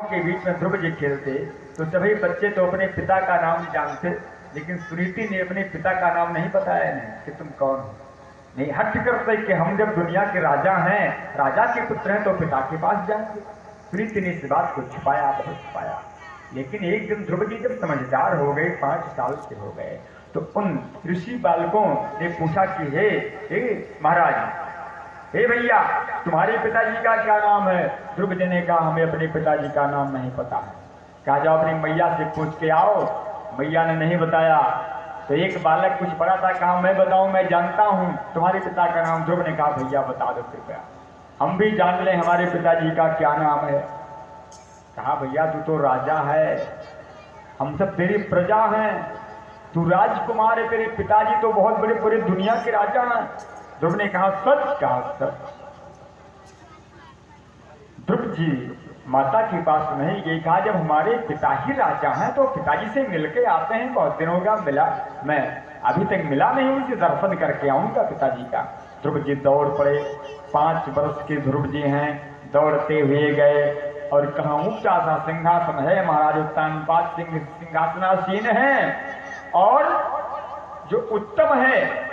के बीच में ध्रुव जी खेलते तो सभी बच्चे तो अपने पिता का नाम जानते, लेकिन सुनीति ने अपने पिता का नाम नहीं बताया नहीं कि तुम कौन हो। नहीं, हट करते कि हम जब दुनिया के राजा हैं, राजा के पुत्र हैं, तो पिता के पास जाएंगे। सुनीति ने इस बात को छुपाया, बहुत छुपाया। लेकिन एक दिन ध्रुव जी जब समझदार हो गए, 5 साल के हो गए, तो उन ऋषि बालकों ने पूछा कि हे महाराज, हे भैया, तुम्हारे पिताजी का क्या नाम है? ध्रुव जी ने कहा, हमें अपने पिताजी का नाम नहीं पता है। कहा, जाओ अपनी मैया से पूछ के आओ। मैया ने नहीं बताया। तो एक बालक कुछ पढ़ा था, कहा मैं बताऊं, मैं जानता हूं तुम्हारे पिता का नाम। ध्रुव ने कहा, भैया बता दो कृपया, हम भी जान लें हमारे पिताजी का क्या नाम है। कहा, भैया तू तो राजा है, हम सब तेरी प्रजा हैं, तू राजकुमार है, तेरे पिताजी तो बहुत बड़े बड़े दुनिया के राजा हैं। ध्रुव ने कहा, सच कहा, सच। ध्रुव जी माता के पास नहीं गए। कहा, जब हमारे पिता ही राजा हैं तो पिताजी से मिलके आते हैं, बहुत दिन होगा मिला, मैं अभी तक मिला नहीं, उनसे दर्शन करके आऊंगा पिताजी का। ध्रुव जी दौड़ पड़े। 5 वर्ष के ध्रुव जी हैं, दौड़ते हुए गए और कहा ऊंचा सा सिंहासन है, महाराज उत्तानपाद सिंहासनासीन है, और जो उत्तम है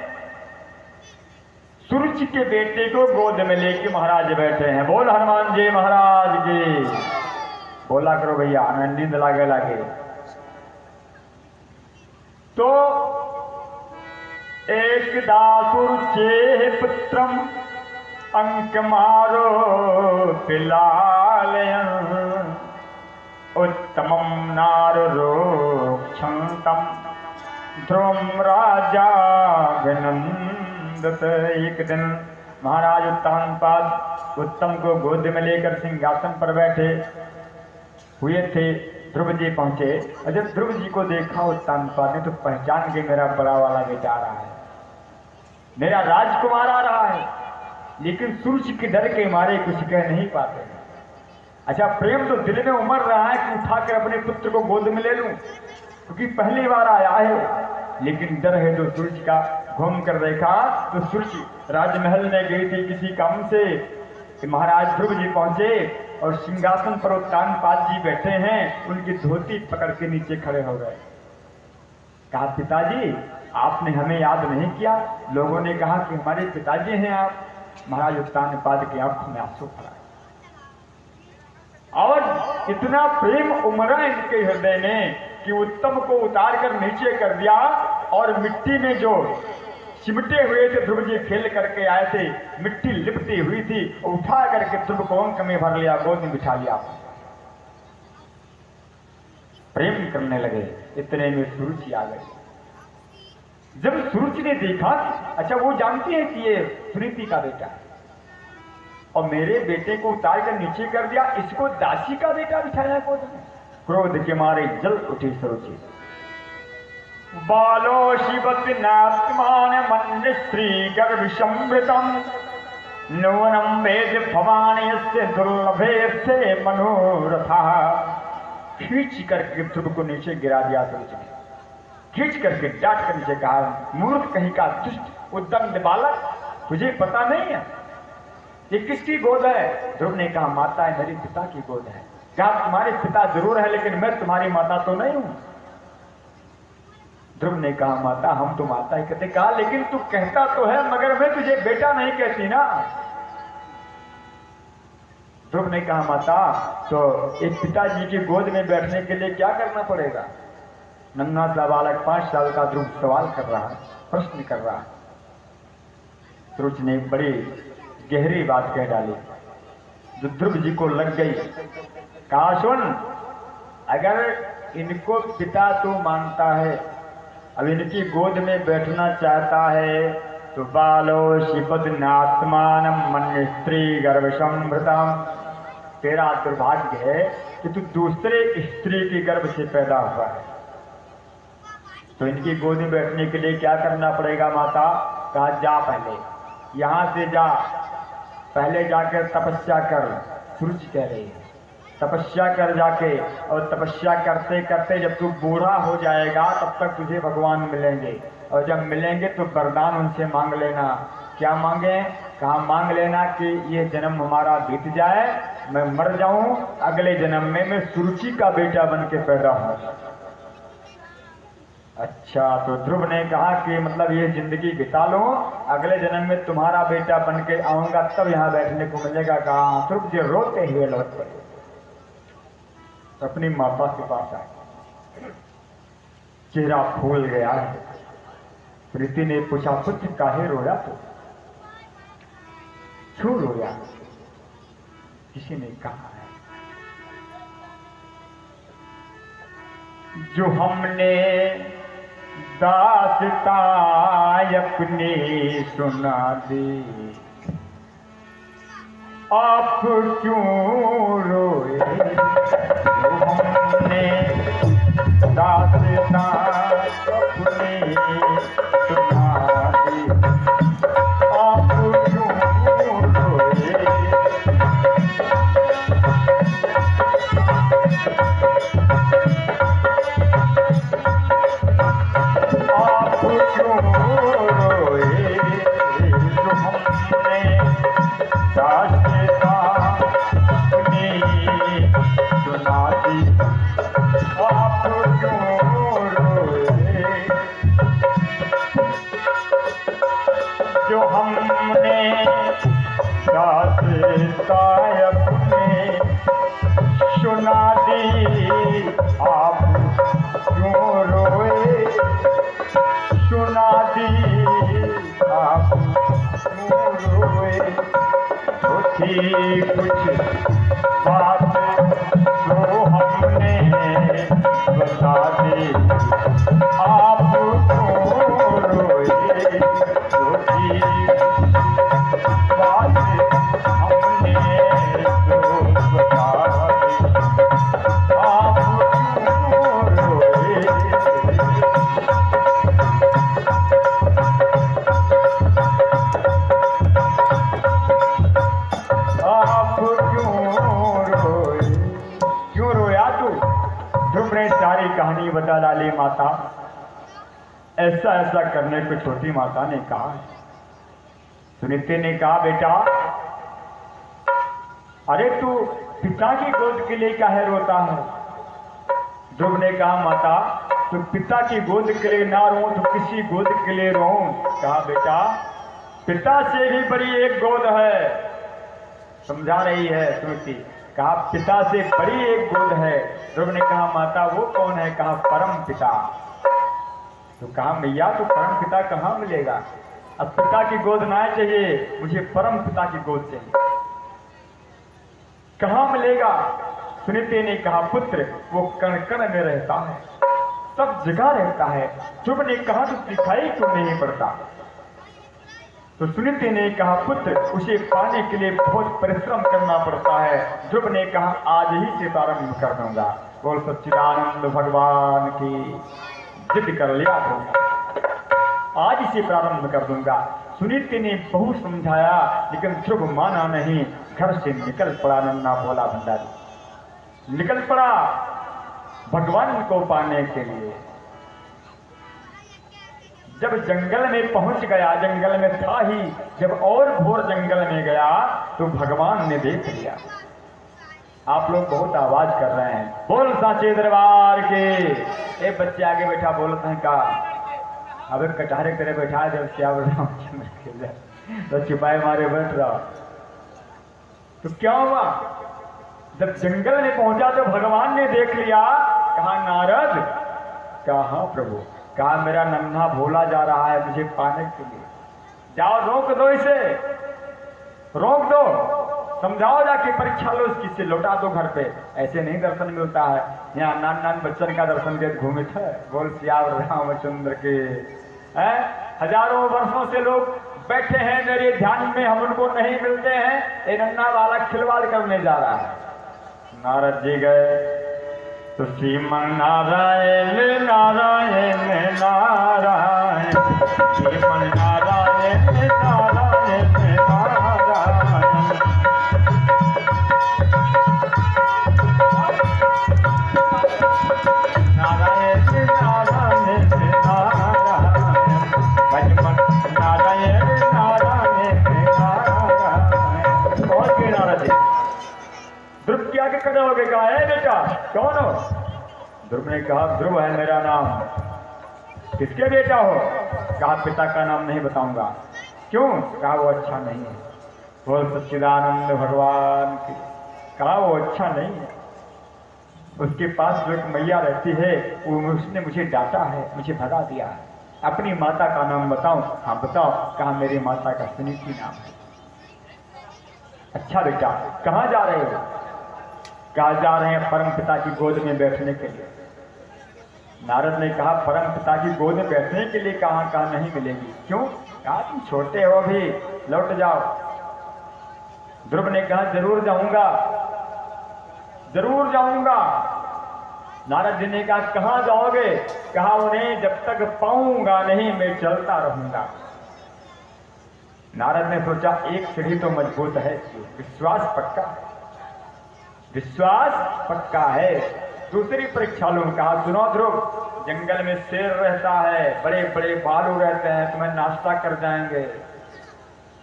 सुरुचि के बेटे को गोद में लेके महाराज बैठे हैं। बोल हनुमान जी महाराज की। बोला करो भैया, नींद लागे लागे। तो एक दासुरुचे पुत्रम अंक मारो पिलालयं उत्तमं नारोक्षंतम ध्रुवं राजा विनंदत। एक दिन महाराज उत्तानपाद उत्तम को गोद में लेकर सिंहासन पर बैठे हुए थे। ध्रुव जी पहुंचे और जब ध्रुव जी को देखा उत्तानपाद ने तो पहचान के मेरा बड़ा वाला बेटा आ रहा है, मेरा राजकुमार आ रहा है। लेकिन सूर्य के डर के मारे कुछ कह नहीं पाते। अच्छा, प्रेम तो दिल में उमड़ रहा है कि उठाकर अपने पुत्र को गोद में ले लूं, क्योंकि पहली बार आया है। लेकिन डर है जो सूर्य का। घूम कर देखा तो सूर्य राजमहल में गई थी किसी काम से कि महाराज ध्रुव जी पहुंचे और सिंहासन पर उत्तानपाद जी बैठे हैं, उनकी धोती पकड़ के नीचे खड़े हो गए। कहा, पिताजी आपने हमें याद नहीं किया? लोगों ने कहा कि हमारे पिताजी हैं आप। महाराज उत्तानपाद की आंखों में आंसू भरा और इतना प्रेम उमड़ा इनके हृदय में कि उत्तम को उतार कर नीचे कर दिया और मिट्टी में जो चिमटे हुए थे ध्रुव जी खेल करके आए थे, मिट्टी लिपटी हुई थी, उठा करके ध्रुव को अंक में भर लिया, गोद में बिठा लिया, प्रेम करने लगे। इतने में सूरज आ गए। जब सूरज ने देखा, अच्छा वो जानती है कि ये सुनीति का बेटा है और मेरे बेटे को उतार कर नीचे कर दिया, इसको दासी का बेटा बिठाया गोद में। क्रोध के मारे जल उठी सुरुचि। बालो शिवति नात्मान मन स्त्री गर्भ संवृतम नूनम वेद भवानी से दुर्लभे से मनोरथा। खींच करके ध्रुव को नीचे गिरा दिया सुरुचि ने। खींच करके डांट कर नीचे कहा, मूर्ख कहीं का दुष्ट उद्दंड बालक, तुझे पता नहीं है ये किसकी गोद है? ध्रुव ने कहा, माता है, मेरे पिता की गोद है। कहा, तुम्हारे पिता जरूर है लेकिन मैं तुम्हारी माता तो नहीं हूं। ध्रुव ने कहा, माता हम तो माता ही कहते। कहा, लेकिन तू कहता तो है मगर मैं तुझे बेटा नहीं कहती ना। ध्रुव ने कहा, माता तो एक पिताजी की गोद में बैठने के लिए क्या करना पड़ेगा? नन्हा सा बालक 5 साल का ध्रुव सवाल कर रहा है, प्रश्न कर रहा है। ध्रुव ने बड़ी गहरी बात कह डाली जो ध्रुव जी को लग गई। कहा, सुन, अगर इनको पिता तू मानता है, अब इनकी गोद में बैठना चाहता है तो बालो शिपद नात्मान मन स्त्री गर्भ संभृतम। तेरा दुर्भाग्य है कि तू दूसरे स्त्री की गर्भ से पैदा हुआ है। तो इनकी गोद में बैठने के लिए क्या करना पड़ेगा माता? कहा, जा पहले यहां से जा, पहले जाकर तपस्या कर। सूरज कह रही है, तपस्या कर जाके, और तपस्या करते करते जब तू बूढ़ा हो जाएगा तब तक तुझे भगवान मिलेंगे, और जब मिलेंगे तो वरदान उनसे मांग लेना। क्या मांगे? कहा मांग लेना कि ये जन्म हमारा बीत जाए, मैं मर जाऊं, अगले जन्म में मैं सुरुचि का बेटा बन के पैदा हूं। अच्छा, तो ध्रुव ने कहा कि मतलब ये जिंदगी बिता लो, अगले जन्म में तुम्हारा बेटा बन के आऊंगा तब यहाँ बैठने को मिलेगा। कहा ध्रुव जी रोते हुए लौट पड़े, अपनी माता के पास आए, चेहरा फूल गया है। प्रीति ने पूछा पुत्र काहे रोया? तो क्यों रोया? किसी ने कहा है जो हमने दास्तां अपनी सुना दी, आप क्यों रोए? जो हमने दास्तां अपनी सुना दी, आप क्यों रोए? आप क्यों रोए? जो हमने दास्तां अपनी सुना दी, आप क्यों रोए? जो हमने दास्तां अपनी सुना दी, आप क्यों रोए? सुना दी, आप क्यों रोए? तो थी कुछ बात जो हमने बता दी, आप क्यों रोए? तो थी बात हमने जो बता दी, आप क्यों रोए? आप क्यों रोए? क्यों रोया तू? ध्रुव ने सारी कहानी बता डाली। माता ऐसा ऐसा करने को छोटी माता ने कहा। सुनीति ने कहा बेटा, अरे तू पिता की गोद के लिए काहे रोता है? ध्रुव ने कहा माता, तो पिता की गोद के लिए ना रो तो किसी गोद के लिए रो? कहा बेटा, पिता से भी बड़ी एक गोद है। समझा रही है सुनीति। कहा पिता से बड़ी एक गोद है। ध्रुव ने कहा माता वो कौन है? कहा परम पिता। तो कहा मैया तो परम पिता कहाँ मिलेगा? अब पिता की गोद ना चाहिए, मुझे परम पिता की गोद चाहिए। कहाँ मिलेगा? सुनीति ने कहा पुत्र वो कण कण में रहता है, सब जगह रहता है। ध्रुव ने कहा तो दिखाई क्यों नहीं पड़ता? तो सुनीति ने कहा पुत्र उसे पाने के लिए बहुत परिश्रम करना पड़ता है। ध्रुव ने कहा आज ही से प्रारंभ कर दूंगा। बोल सच्चिदानंद भगवान की। जिद कर लिया तो आज से प्रारंभ कर दूंगा। सुनीति ने बहुत समझाया लेकिन ध्रुव माना नहीं। घर से निकल पड़ा नन्ना भोला भंडारी, निकल पड़ा भगवान को पाने के लिए। जब जंगल में पहुंच गया, जंगल में था ही, जब और घोर जंगल में गया तो भगवान ने देख लिया। आप लोग बहुत आवाज कर रहे हैं। बोल साचे दरबार के। एक बच्चे आगे बैठा बोलते हैं का अबे कटहरे तेरे बैठा जब क्या तो छिपाए मारे बैठ रहा। तो क्या हुआ? जब जंगल में पहुंचा तो भगवान ने देख लिया। कहा नारद। कहा प्रभु। कहा मेरा नन्हा भोला जा रहा है मुझे पाने के लिए, जाओ रोक दो इसे, रोक दो, समझाओ जाके, परीक्षा लो इसकी, से लौटा दो घर पे। ऐसे नहीं दर्शन मिलता है। यहाँ नान नान बच्चन का दर्शन के घूमित है। बोल सियावर रामचंद्र के। हजारों वर्षों से लोग बैठे हैं मेरे ध्यान में, हम उनको नहीं मिलते हैं। ये नन्ना वाला खिलवाड़ करने जा रहा है। नारद जी गए तो श्रीमन नारायण नारायण नारायण, श्रीमन नारायण नारायण नारायण। नारायण नारायण नारायण, भजमन नारायण नारायण नारायण। कौन हो? ध्रुव ने कहा ध्रुव है मेरा नाम। किसके बेटा हो? कहा पिता का नाम नहीं बताऊंगा। क्यों? कहा वो अच्छा नहीं है। बोल सच्चिदानंद भगवान की। कहा वो अच्छा नहीं है, उसके पास जो एक मैया रहती है वो उसने मुझे डांटा है, मुझे भगा दिया है। अपनी माता का नाम बताऊं? हाँ बताओ। कहा मेरी माता का सुनीति नाम है। अच्छा बेटा कहाँ जा रहे हो? कहा जा रहे हैं परम पिता की गोद में बैठने के लिए। नारद ने कहा परम पिता की गोद में बैठने के लिए कहाँ कहाँ नहीं मिलेगी। क्यों? कहा तुम छोटे हो अभी, लौट जाओ। ध्रुव ने कहा जरूर जाऊंगा, जरूर जाऊंगा। नारद जी ने कहा कहाँ जाओगे? कहा उन्हें जब तक पाऊंगा नहीं मैं चलता रहूंगा। नारद ने सोचा एक सीढ़ी तो मजबूत है, विश्वास पक्का है, विश्वास पक्का है। दूसरी परीक्षा लूं। कहा सुनो ध्रुव, जंगल में शेर रहता है, बड़े बड़े भालू रहते हैं, तुम्हें नाश्ता कर जाएंगे।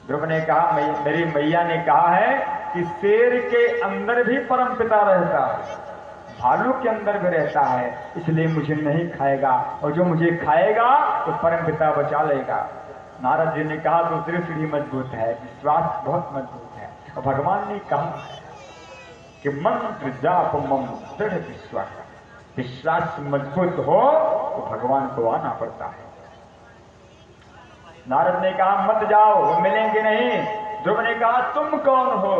ध्रुव ने कहा मेरी मैया ने कहा है कि शेर के अंदर भी परम पिता रहता है, भालू के अंदर भी रहता है, इसलिए मुझे नहीं खाएगा, और जो मुझे खाएगा तो परम पिता बचा लेगा। नारद जी ने कहा दूसरी सीढ़ी मजबूत है, विश्वास बहुत मजबूत है। और भगवान ने कहा कि मंत्र जाप मम दृढ़ विश्वास, विश्वास मजबूत हो तो भगवान को आना पड़ता है। नारद ने कहा मत जाओ, वो मिलेंगे नहीं। ध्रुव ने कहा तुम कौन हो?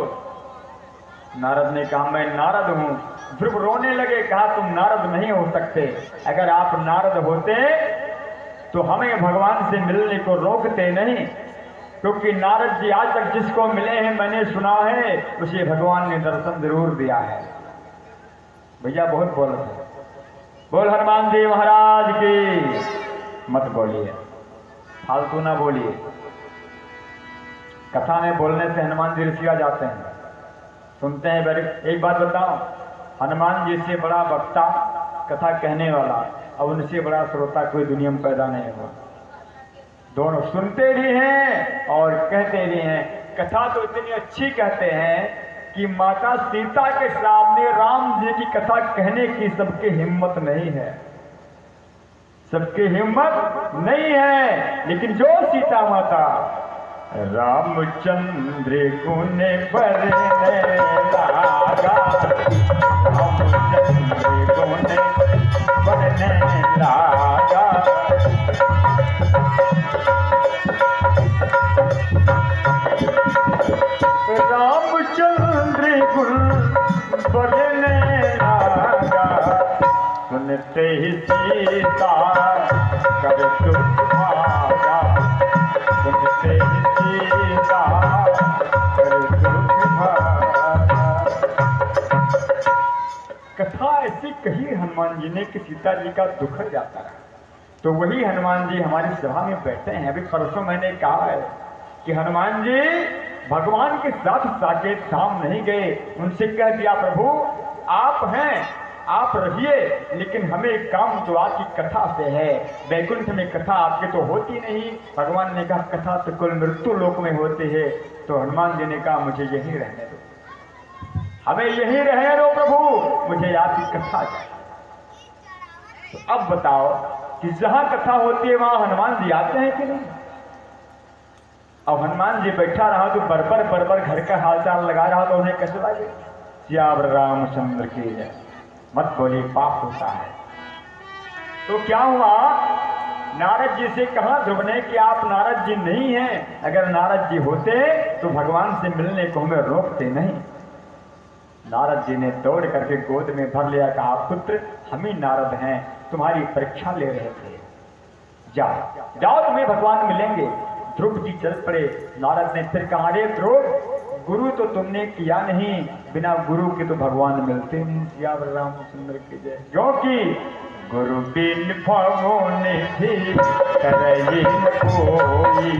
नारद ने कहा मैं नारद हूं। ध्रुव रोने लगे। कहा तुम नारद नहीं हो सकते, अगर आप नारद होते तो हमें भगवान से मिलने को रोकते नहीं, क्योंकि नारद जी आज तक जिसको मिले हैं मैंने सुना है उसे भगवान ने दर्शन जरूर दिया है। भैया बहुत बोल रहे, बोल हनुमान जी महाराज की। मत बोलिए, फालतू ना बोलिए। कथा में बोलने से हनुमान जी ऋषि आ जाते हैं, सुनते हैं। बड़े एक बात बताओ, हनुमान जी से बड़ा वक्ता, कथा कहने वाला, और उनसे बड़ा श्रोता कोई दुनिया में पैदा नहीं हुआ। दोनों सुनते भी हैं और कहते भी हैं। कथा तो इतनी अच्छी कहते हैं कि माता सीता के सामने राम जी की कथा कहने की सबकी हिम्मत नहीं है, सबकी हिम्मत नहीं है। लेकिन जो सीता माता रामचंद्र गुण बरने लागा, रामचंद्र गुण बरने लागा, रामचंद्र गुण बरने लागा, सुनते ही सीता कर दुख भागा, सुनते ही सीता कर दुख भागा। कथा ऐसी कही हनुमान जी ने कि सीता जी का दुख जाता रहा। तो वही हनुमान जी हमारी सभा में बैठे हैं। अभी परसों मैंने कहा है कि हनुमान जी भगवान के साथ साकेत धाम नहीं गए, उनसे कह दिया प्रभु आप हैं, आप रहिए, लेकिन हमें काम तो आपकी कथा से है। वैकुंठ में कथा आपके तो होती नहीं। भगवान ने कहा कथा तो कुल मृत्यु लोक में होती है। तो हनुमान जी ने कहा मुझे यहीं रहने दो, हमें यहीं रहने दो प्रभु, मुझे आपकी कथा चाहिए। तो अब बताओ कि जहां कथा होती है वहां हनुमान जी आते हैं कि नहीं? अब हनुमान जी बैठा रहा तो बरबर घर का हालचाल लगा रहा तो उन्हें कैसे लगे? सियावर रामचंद्र की जय। मत बोलिए, पाप होता है। तो क्या हुआ? नारद जी से कहा ध्रुव ने कि आप नारद जी नहीं हैं, अगर नारद जी होते तो भगवान से मिलने को हमें रोकते नहीं। नारद जी ने दौड़ करके गोद में भर लिया, कहा पुत्र हम ही नारद हैं, तुम्हारी परीक्षा ले रहे थे, जाओ जाओ तुम्हें भगवान मिलेंगे। ध्रुव जी चल पड़े। नारद ने फिर कहा अरे ध्रुव, गुरु तो तुमने किया नहीं, बिना गुरु के तो भगवान मिलते नहीं। सियावर रामचंद्र की जय। क्योंकि गुरु बिन भगवान भी करई न कोई,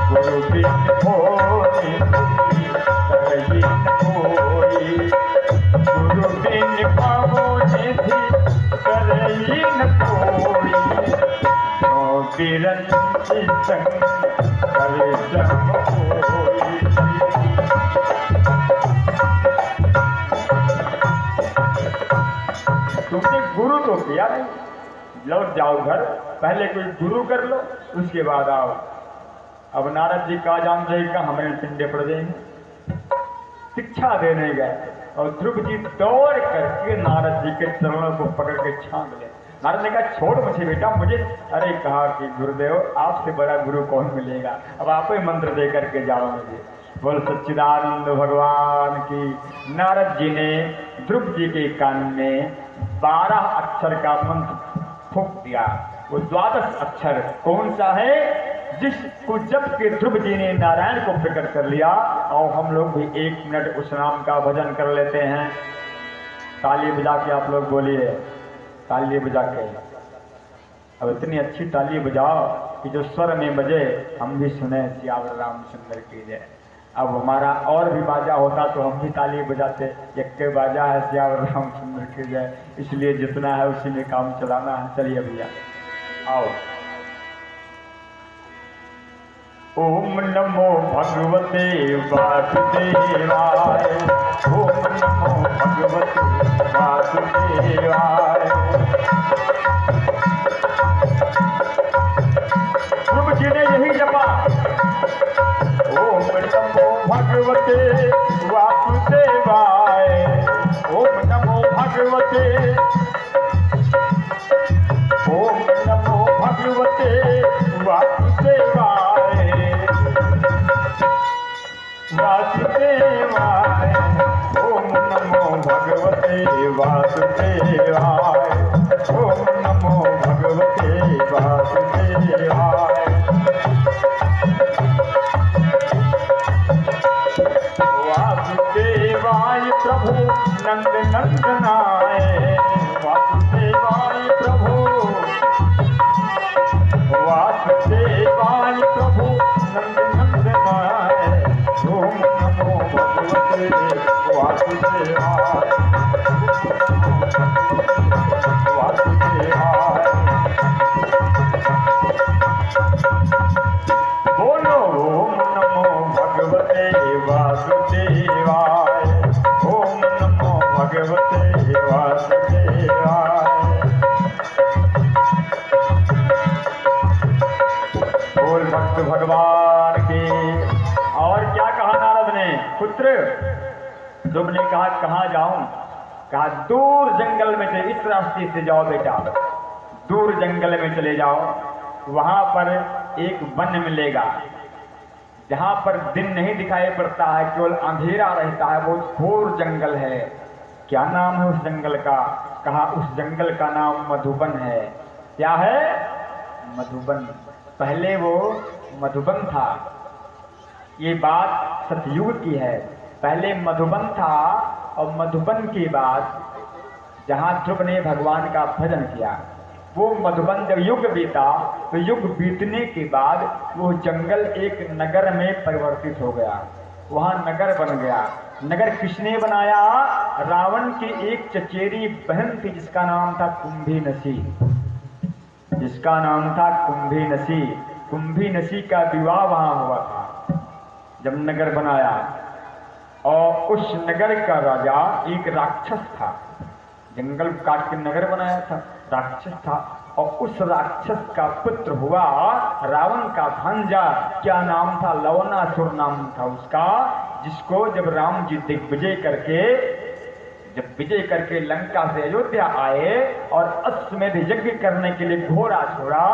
गुरु बिन भोई करई न कोई, गुरु बिन भगवान भी करई न कोई, बिरन संग करे संग कोई। तुमने गुरु तो किया नहीं, लौट जाओ घर, पहले कोई गुरु कर लो उसके बाद आओ। अब नारद जी का जान रहेगा हमारे पिंडे पड़ जाएंगे, शिक्षा देने गए और ध्रुव जी दौड़ करके नारद जी के चरणों को पकड़ के छांग ले। नारद ने कहा छोड़ मुझे बेटा, मुझे अरे कहा कि गुरुदेव आपसे बड़ा गुरु कौन मिलेगा, अब आप ही मंत्र दे करके जाओ मुझे। बोल सच्चिदानंद भगवान की। नारद जी ने ध्रुव जी के कान में 12 अक्षर का मंत्र फूंक दिया। वो 12 अक्षर कौन सा है, जिसको जब के ध्रुव जी ने नारायण को प्रकट कर लिया। और हम लोग भी 1 मिनट उस नाम का भजन कर लेते हैं। ताली बजा के आप लोग बोलिए, ताली बजा के। अब इतनी अच्छी ताली बजाओ कि जो स्वर में बजे हम भी सुने सियावर रामचंद्र की जय। अब हमारा और भी बाजा होता तो हम भी ताली बजाते, एक के बाजा है सियावर रामचंद्र की जय, इसलिए जितना है उसी में काम चलाना है। चलिए भैया आओ। ओम नमो भगवते वासुदेवाय, ओम नमो भगवते वासुदेवाय। ध्रुव जी ने यही जपा, ओम नमो भगवते वासुदेवाय, ओम नमो भगवते, ओम नमो भगवते वासुदेवाय, वासुदेवाय, ओम नमो भगवते वासुदेवाय, ओम नमो भगवते वासुदेवाय। वासुदेवाय प्रभु नंद नंदनाय, वासुदेवाय प्रभु, वासुदेवाय प्रभु नंद नंदनाय, ओम नमो भगवते वासुदेवाय, वासुदेवाय। बोलो ओम नमो भगवते वासुदेवाय, ओम नमो भगवते वासुदेवाय। बोल भक्त भगवान की। और क्या कहा नारद ने, पुत्र ध्रुव ने कहा कहाँ जाऊं, कहा दूर जंगल में से, इस रास्ते से जाओ बेटा, दूर जंगल में चले जाओ, वहां पर एक वन मिलेगा जहां पर दिन नहीं दिखाई पड़ता है, केवल अंधेरा रहता है, वो घोर जंगल है। क्या नाम है उस जंगल का, कहा उस जंगल का नाम मधुबन है। क्या है, मधुबन। पहले वो मधुबन था, ये बात सतयुग की है। पहले मधुबन था और मधुबन के बाद जहां ध्रुव ने भगवान का भजन किया, वो मधुबन जब युग बीता तो युग बीतने के बाद वो जंगल एक नगर में परिवर्तित हो गया, वहां नगर बन गया। नगर किसने बनाया, रावण की एक चचेरी बहन थी जिसका नाम था कुंभी नसी, जिसका नाम था कुंभी नसी। कुंभी नसी का विवाह वहां हुआ था जब नगर बनाया। और उस नगर का राजा एक राक्षस था, जंगल काट के नगर बनाया था, राक्षस था। और उस राक्षस का पुत्र हुआ रावण का भांजा, क्या नाम था, लवणासुर नाम था उसका, जिसको जब राम जी दिग्विजय करके, जब विजय करके लंका से अयोध्या आए और अश्वमेध यज्ञ करने के लिए घोड़ा छोड़ा,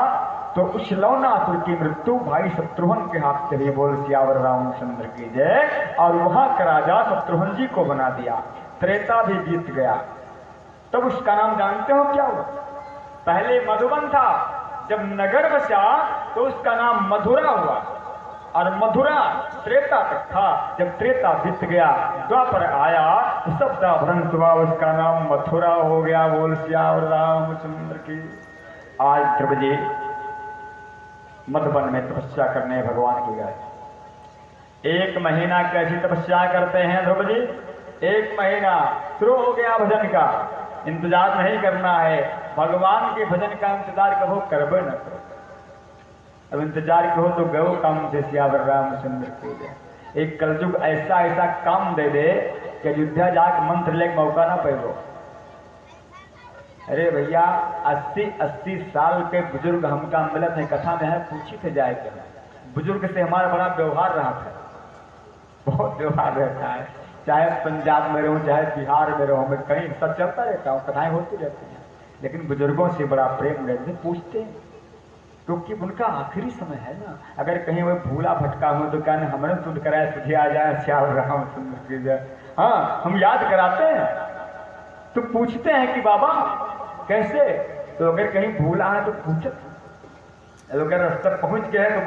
तो उस लवणासुर की मृत्यु भाई शत्रुघ्न के हाथ से भी। बोल सियावर रामचंद्र की जय। और वहां का राजा शत्रुघ्न जी को बना दिया। त्रेता भी बीत गया, तब उसका नाम जानते हो क्या हुआ, पहले मधुबन था, जब नगर बचा तो उसका नाम मथुरा हुआ। और मथुरा त्रेता तक था, जब त्रेता बीत गया द्वापर आया तो सबका भ्रंश हुआ, उसका नाम मथुरा हो गया। बोल सियावर रामचंद्र की। आज ध्रुव जी मधुबन में तपस्या करने भगवान की गए। 1 महीना कैसी तपस्या करते हैं ध्रुव जी, 1 महीना शुरू हो गया भजन का। इंतजार नहीं करना है, भगवान के भजन का इंतजार कहो, करबे न करो। अब इंतजार कहो तो गो काम से सियावर रामचंद्र की जय। एक कलयुग ऐसा ऐसा काम दे दे कि अयोध्या जाके मंत्र ले मौका ना पैगो। अरे भैया 80-80 साल के बुजुर्ग हमका मिलत है, कथा में है, पूछी थे जाए के बुजुर्ग से हमारा बड़ा व्यवहार रहा था, बहुत व्यवहार रहता है, चाहे पंजाब में रहूं चाहे बिहार में रहूं, मैं कहीं सब चलता रहता हूँ, कथाएं होती रहती हैं, लेकिन बुजुर्गों से बड़ा प्रेम रहते, पूछते हैं क्योंकि उनका आखिरी समय है ना। अगर कहीं वो भूला भटका हूं तो कहने हमें सुन कराए तुझे आ जाए श्याल रहा हूं सुंदर की जाए, हाँ हम याद कराते हैं तो पूछते हैं कि बाबा कैसे, तो अगर कहीं भूला है तो पूछत, अगर रास्ता पहुंच गए तो